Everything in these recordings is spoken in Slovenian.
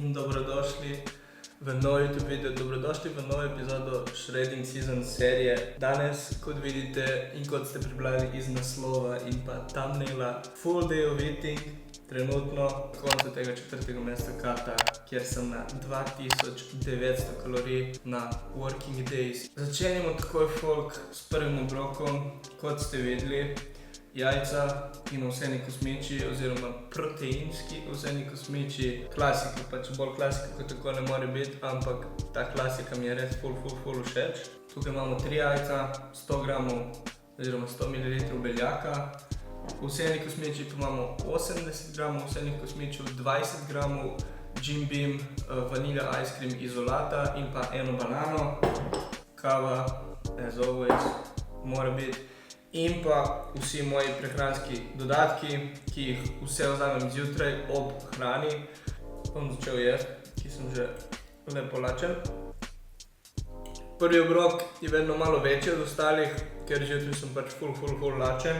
in dobrodošli v nov YouTube video, dobrodošli v novo epizodo Shredding Season serije. Danes, kot vidite in kot ste prebrali iz naslova in pa thumbnaila, full day of eating, trenutno koncu tega 4. meseca kata, kjer sem na 2900 kalorij na working days. Začenjamo takoj folk s prvim obrokom, kot ste videli. Jajca in ovseni kosmiči oziroma proteinski ovseni kosmiči. Klasika, pač bolj klasika kot tako ne more biti, ampak ta klasika mi je res full všeč. Tukaj imamo 3 jajca, 100 gramov oziroma 100 ml beljaka. Ovseni kosmiči pa imamo 80 gramov ovsenih kosmičev, 20 gramov Jim Beam vanilja ice cream izolata in pa eno banano. Kava, as always, mora biti. In pa vsi moji prehranski dodatki, ki jih vse vzamem zjutraj ob hrani. Bom začel jesti, ki sem že lepo lačen. Prvi obrok je vedno malo večji od ostalih, ker zjutraj sem pač full lačen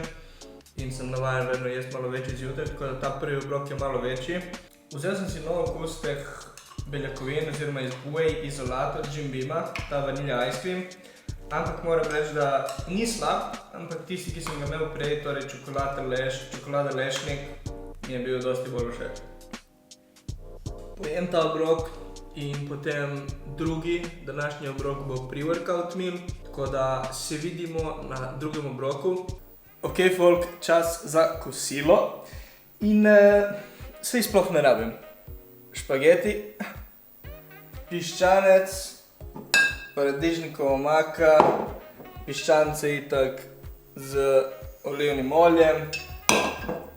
in sem navajen vedno jesti malo večji zjutraj, tako da ta prvi obrok je malo večji. Vzel sem si nov okus teh beljakovin oziroma iz whey izolata od Jim Beama, ta vanilja ice cream. Ampak moram reči, da ni slab, ampak tisti, ki sem ga imel prej, torej čokolada lešnik, mi je bil dosti bolj všeč. Pojem ta obrok in potem drugi današnji obrok bo pre-workout meal, tako da se vidimo na drugem obroku. Ok, folk, čas za kosilo in saj sploh ne rabim. Špageti, piščanec, paradižnikova omaka, piščance itak z olivnim oljem.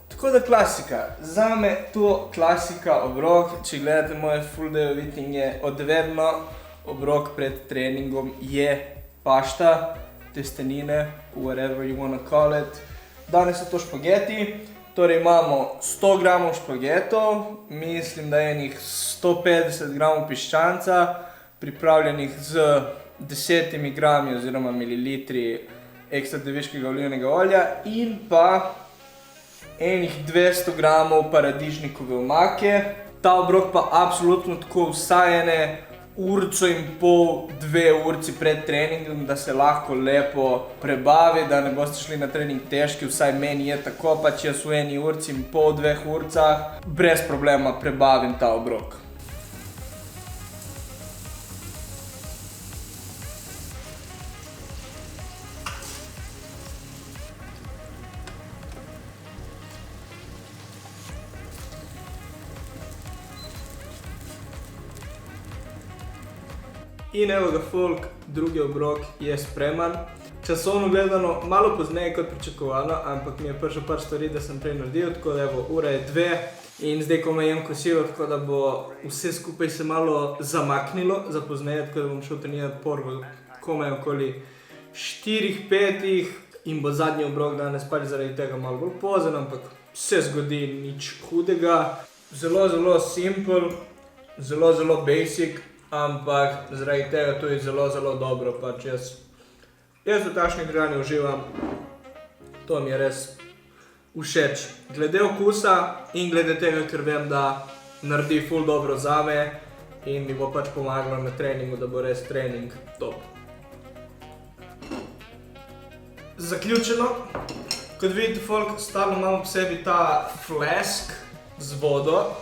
Tako da klasika. Zame to klasika obrok, če gledate moje full day of eating, je odvedno obrok pred treningom je pašta, testenine, whatever you wanna call it. Danes so to špageti, torej imamo 100 gramov špagetov, mislim, da je enih 150 gramov piščanca, pripravljenih z 10 grami oziroma mililitri ekstra deviškega olivnega olja in pa enih 200 gramov paradižnikove omake. Ta obrok pa absolutno tako vsaj ene urco in pol, 2 urci pred treningom, da se lahko lepo prebavi, da ne boste šli na trening težki, vsaj meni je tako, pač jaz v eni urci in pol, 2 urcah, brez problema prebavim ta obrok. In evo ga folk, drugi obrok je spreman. Časovno gledano malo pozneje kot pričakovano, ampak mi je prišlo par stvari, da sem prej naredil, tako da evo, ura je 2 in zdaj komaj jem kosilo, tako da bo vse skupaj se malo zamaknilo za pozneje, tako da bom šel trenirati porvo komaj okoli 4-5 in bo zadnji obrok danes pač zaradi tega malo bolj pozen, ampak se zgodi nič hudega. Zelo simple, zelo basic. Ampak zaradi tega tudi zelo dobro, pač jaz v takšni hrani uživam, to mi je res všeč. Glede okusa in glede tega, ker vem, da naredi ful dobro zame in mi bo pač pomagalo na treningu, da bo res trening top. Zaključeno, kot vidite folk, stalno imam v sebi ta flask z vodo,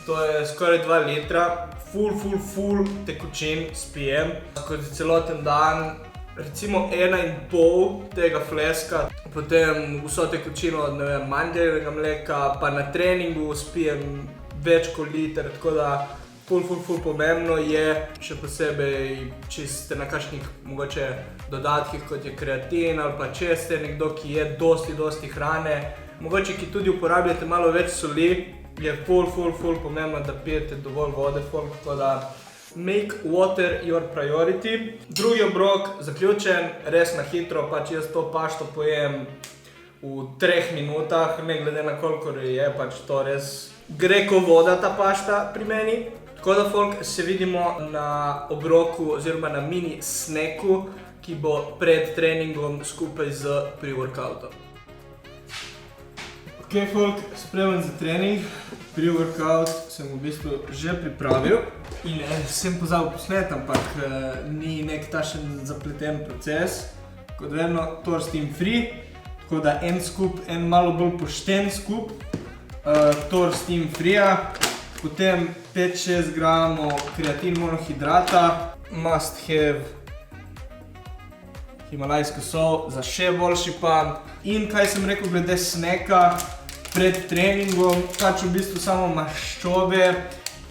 to je skoraj 2 litra. Full tekočin spijem. Skozi celoten dan, recimo 1,5 tega fleska, potem vso tekočino od mandljevega mleka, pa na treningu spijem več kot liter, tako da full pomembno je, še posebej, če ste na kakšnih mogoče dodatkih, kot je kreatin ali pa če ste nekdo, ki je dosti hrane, mogoče ki tudi uporabljate malo več soli, je full pomembno, da pijete dovolj vode, tako da make water your priority. Drugi obrok, zaključen, res na hitro, pač jaz to pašto pojem v 3 minutah, ne glede na koliko je, pač to res gre ko voda ta pašta pri meni. Tako da folk, se vidimo na obroku oziroma na mini snacku, ki bo pred treningom skupaj z pre-workoutom. Ok Ok, folk, spremem za trening. Pre-workout sem v bistvu že pripravil in sem pozabil posnet, ampak ni nek tašen zapleten proces. Kot vedno, Thor's Team Free, tako da en skup, en malo bolj pošten skup Thor's Team Free-a. Potem 5-6 gramov kreatin monohidrata, must have himalajsko sol za še boljši pump. In kaj sem rekel glede snacka pred treningom, pač v bistvu samo maščobe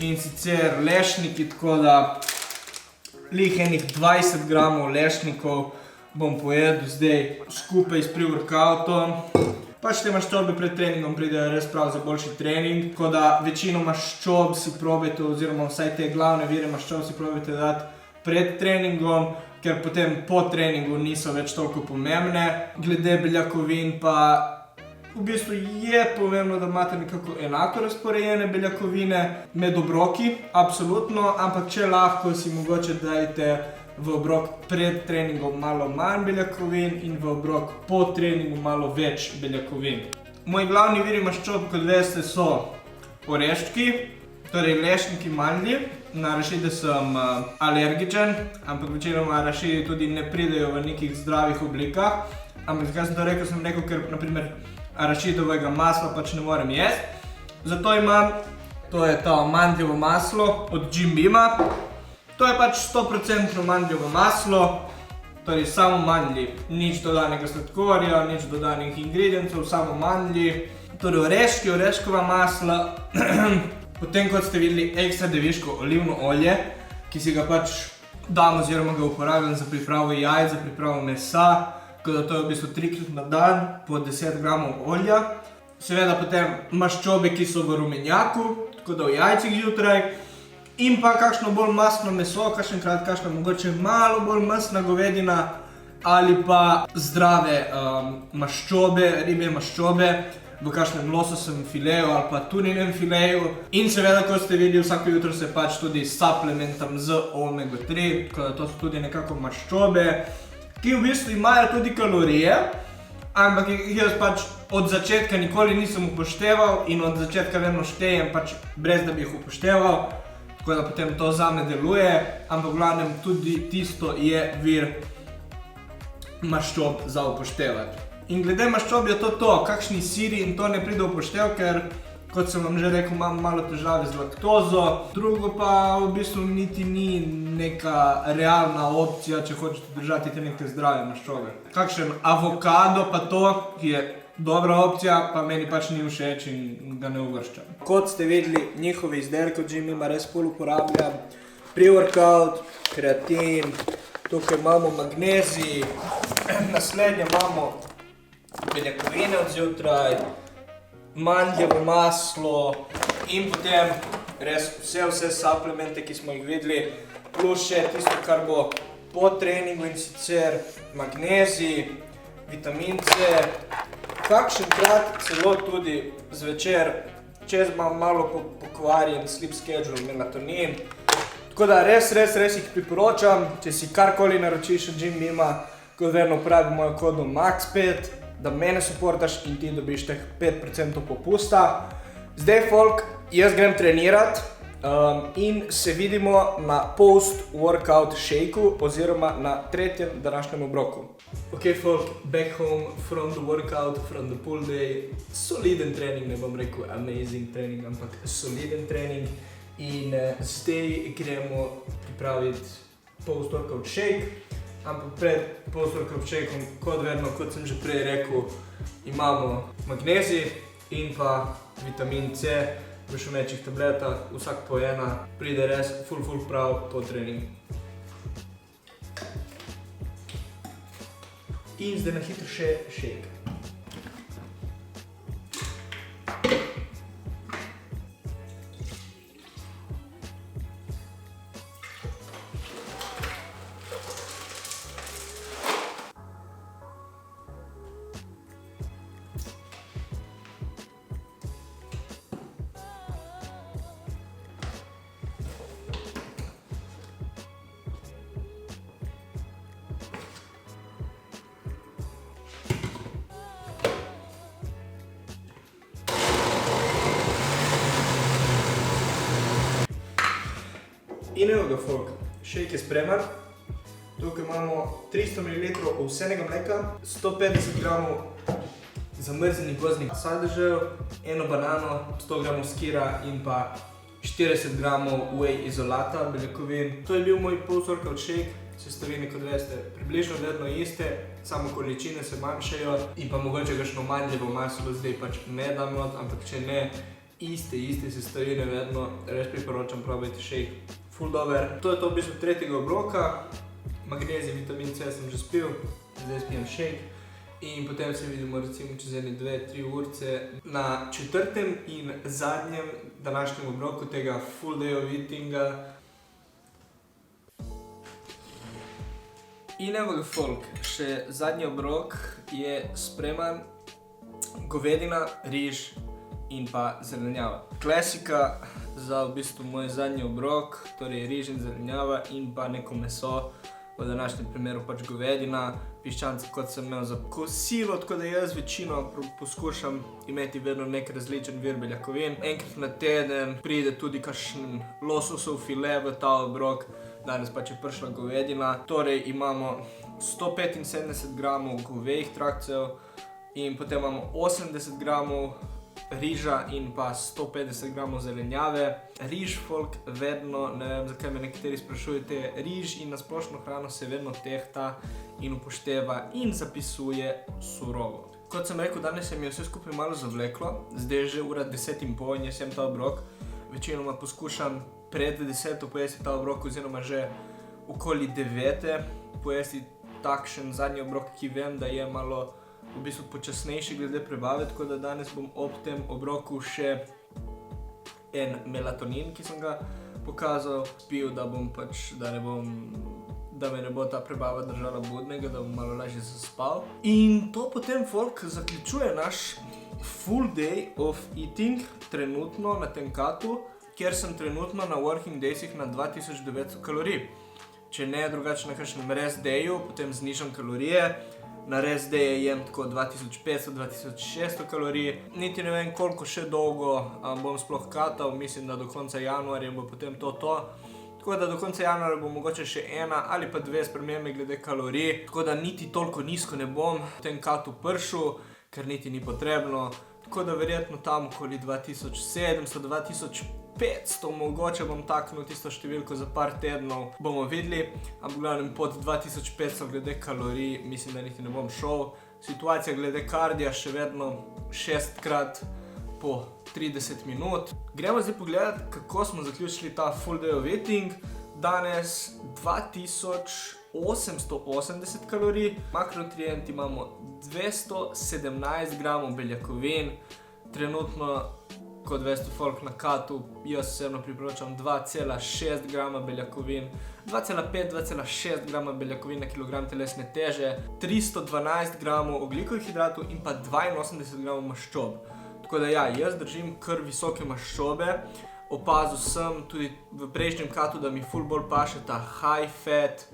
in sicer lešniki, tako da lih enih 20 gramov lešnikov bom pojedel zdaj skupaj s pre-workoutom. Pač te maščobe pred treningom pridejo res prav za boljši trening, tako da večino maščob si probajte, oziroma vsaj te glavne vire maščob si probajte dati pred treningom, ker potem po treningu niso več toliko pomembne. Glede beljakovin pa v bistvu je pomembno, da imate nekako enako razporejene beljakovine med obroki, absolutno, ampak če lahko si mogoče dajte v obrok pred treningom malo manj beljakovin in v obrok po treningu malo več beljakovin. Moji glavni viri maščob, kot veste, so oreščki, torej lešniki, mandlji. Na arašide sem alergičen, ampak večinoma arašidi tudi ne pridejo v nekih zdravih oblikah. Ampak zakaj sem to rekel? Sem rekel, ker naprimer arašidovega masla pač ne morem jesti. Zato imam, to je ta mandljevo maslo od Jim Beama. To je pač 100% mandljevo maslo, torej samo mandlji, nič dodanega sladkorja, nič dodanih ingredientov, samo mandlji. Torej oreščki, oreškova masla, potem kot ste videli ekstra deviško olivno olje, ki si ga pač dam oziroma ga uporabljam za pripravo jajc, za pripravo mesa, tako da to je v bistvu 3-krat na dan po 10 gramov olja. Seveda potem maščobe, ki so v rumenjaku, tako da v jajcih zjutraj. In pa kakšno bolj mastno meso, kakšenkrat kakšna mogoče malo bolj mastna govedina ali pa zdrave maščobe, ribje maščobe v kakšnem lososem fileju ali pa tuninem fileju. In seveda, kot ste videli, vsako jutro se pač tudi supplementam z omega 3, tako da to so tudi nekako maščobe, ki v bistvu imajo tudi kalorije, ampak jaz pač od začetka nikoli nisem upošteval in od začetka vedno štejem pač brez da bi jih upošteval. Tako da potem to zame deluje, ampak v glavnem tudi tisto je vir maščob za upoštevati. In glede maščob je to, kakšni siri in to ne pride v upoštev, ker kot sem vam že rekel, imam malo težave z laktozo. Drugo pa v bistvu niti ni neka realna opcija, če hočete držati te neke zdrave maščobe. Kakšen avokado pa to, ki je dobra opcija, pa meni pač ni všeč in ga ne uvrščam. Kot ste videli, njihove izdelke od Jim Beama res ful uporabljam. Pre-workout, kreatin, tukaj imamo magnezij, naslednje imamo beljakovine od zjutraj, mandljevo maslo in potem res vse supplemente, ki smo jih videli, plus še tisto, kar bo po treningu, in sicer magnezij, vitamin C, kakšenkrat celo tudi zvečer, če imam malo pokvarjen sleep schedule, melatonin. Tako da res jih priporočam, če si karkoli naročiš od Jim Beama, kot vedno uporabi mojo kodo MAX5, da mene supportaš in ti dobiš teh 5% popusta. Zdaj, folk, jaz grem trenirat in se vidimo na post-workout shakeu oziroma na tretjem današnjem obroku. Ok, folk, back home from the workout, from the pool day. Soliden trening, ne bom rekel amazing trening, ampak soliden trening. In zdaj gremo pripraviti post-workout shake. Ampak pred post-workout shakeom, kot vedno, kot sem že prej rekel, imamo magnezij in pa vitamin C v šumečih tabletah, vsak po ena, pride res ful prav po treningu. In zdaj na hitro še shake. In evo ga folk, shake je spreman. Tukaj imamo 300 ml ovsenega mleka, 150 g zamrznjenih gozdnih sadežev, eno banano, 100 g skira in pa 40 g whey izolata, beljakovin. To je bil moj post-workout shake. Sestavine, kot veste, približno vedno iste, samo količine se manjšajo in pa mogoče kakšno mandljevo maslo zdaj pač ne dam not, ampak če ne, iste sestavine vedno, res priporočam, probajte shake, ful dober. To je to v bistvu tretjega obroka, magnezij, vitamin C sem že spil, zdaj spijem shake in potem se vidimo recimo čez 2-3 urce na četrtem in zadnjem današnjem obroku tega full day of eatinga. In evo ga folk, še zadnji obrok je spreman, govedina, riž in pa zelenjava. Klasika za v bistvu moj zadnji obrok, torej riž in zelenjava in pa neko meso, v današnjem primeru pač govedina, piščanca kot sem imel za kosilo, tako da jaz večino poskušam imeti vedno nek različen vir beljakovin. Enkrat na teden pride tudi kakšen lososov file v ta obrok. Danes pač je prišla govedina, torej imamo 175 g govejih trakcev in potem imamo 80 g riža in pa 150 g zelenjave. Riž, folk, vedno, ne vem zakaj me nekateri sprašujete, riž in nasplošno hrano se vedno tehta in upošteva in zapisuje surovo. Kot sem rekel, danes se mi je vse skupaj malo zavleklo, zdaj je že ura 10:30 in jaz jem ta obrok. Večinoma poskušam pred 10 pojesti ta obrok oziroma že okoli 9 pojesti takšen zadnji obrok, ki vem, da je malo v bistvu počasnejši glede prebave, tako da danes bom ob tem obroku še en melatonin, ki sem ga pokazal, pil, da bom pač, da me ne bo ta prebava držala budnega, da bom malo lažje zaspal. In to potem folk zaključuje naš full day of eating trenutno na tem katu, kjer sem trenutno na working daysih na 2900 kalorij. Če ne drugače na kakšnem rest dayu, potem znižam kalorije. Na rest daye jem tako 2500-2600 kalorij. Niti ne vem, koliko še dolgo bom sploh katal, mislim, da do konca januarja bo potem to. Tako da do konca januarja bo mogoče še ena ali pa dve spremembe glede kalorij. Tako da niti toliko nizko ne bom v tem katu pršel, ker niti ni potrebno. Tako da verjetno tam okoli 2700-2500, mogoče bom taknil tisto številko za par tednov, bomo videli. Ampak glavnem pod 2500 glede kalorij mislim, da niti ne bom šel. Situacija glede kardija še vedno 6x po 30 minut. Gremo zdaj pogledati, kako smo zaključili ta full day of eating. Danes 2880 kalorij, makronutrienti imamo 217 g beljakovin, trenutno, kot veste folk na katu, jaz osebno priporočam 2,6 g beljakovin, 2,5-2,6 g beljakovin na kilogram telesne teže, 312 g ogljikovih hidratov in pa 82 g maščob. Tako da ja, jaz držim kar visoke maščobe. Opazil sem tudi v prejšnjem katu, da mi ful bolj paše ta high fat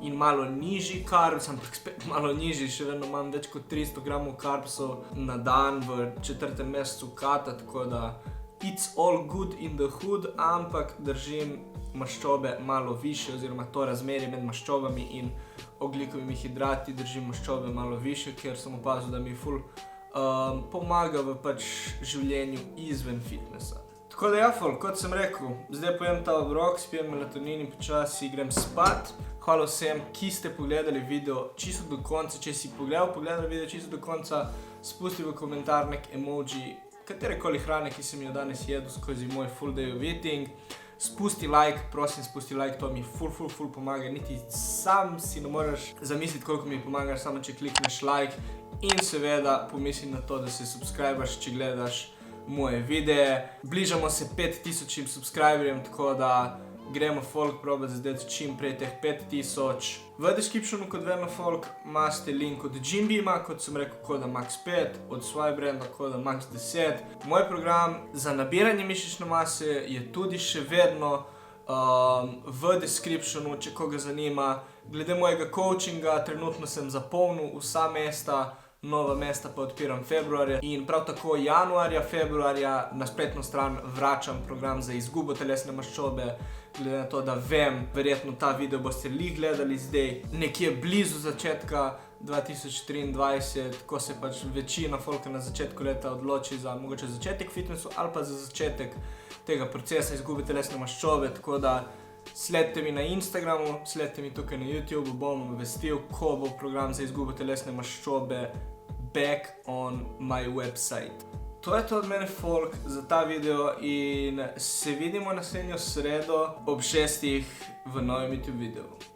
in malo nižji carbs, ampak spet malo nižji, še vedno imam več kot 300 g carbsov na dan v 4. mesecu kata, tako da it's all good in the hood, ampak držim maščobe malo više, oziroma to razmerje med maščobami in ogljikovimi hidrati držim maščobe malo više, ker sem opazil, da mi ful pomaga v pač življenju izven fitnessa. Tako da ja, folk, kot sem rekel, zdaj pojem ta obrok, spijem melatonin in počasi grem spat. Hvala vsem, ki ste pogledali video čisto do konca. Če si pogledali video čisto do konca, spusti v komentar nek emoji katerekoli hrane, ki sem jo danes jedel skozi moj full day of eating. Spusti like, prosim, spusti like, to mi ful pomaga. Niti sam si ne moreš zamisliti, koliko mi pomagaš, samo če klikneš like. In seveda pomisli na to, da se subscribaš, če gledaš moje videe. Bližamo se 5000 subscriberjem, tako da gremo folk probati zdaj čim prej teh 5000. V descriptionu, kot vedno folk, imate link od Gymbima, kot sem rekel, koda MAX5, od svoje brenda koda MAX10. Moj program za nabiranje mišične mase je tudi še vedno v descriptionu, če koga zanima. Glede mojega coachinga, trenutno sem zapolnil vsa mesta nova mesta pa odpiram februarja in prav tako januarja, februarja na spletno stran vračam program za izgubo telesne maščobe. Glede na to, da vem, verjetno ta video boste gledali zdaj nekje blizu začetka 2023, ko se pač večina folka na začetku leta odloči za mogoče začetek fitnessu ali pa za začetek tega procesa izgube telesne maščobe, tako da sledite mi na Instagramu, sledite mi tukaj na YouTubeu, bom obvestil, ko bo program za izgubo telesne maščobe back on my website. To je to od mene, folk, za ta video in se vidimo naslednjo sredo ob 6 v novem YouTube videu.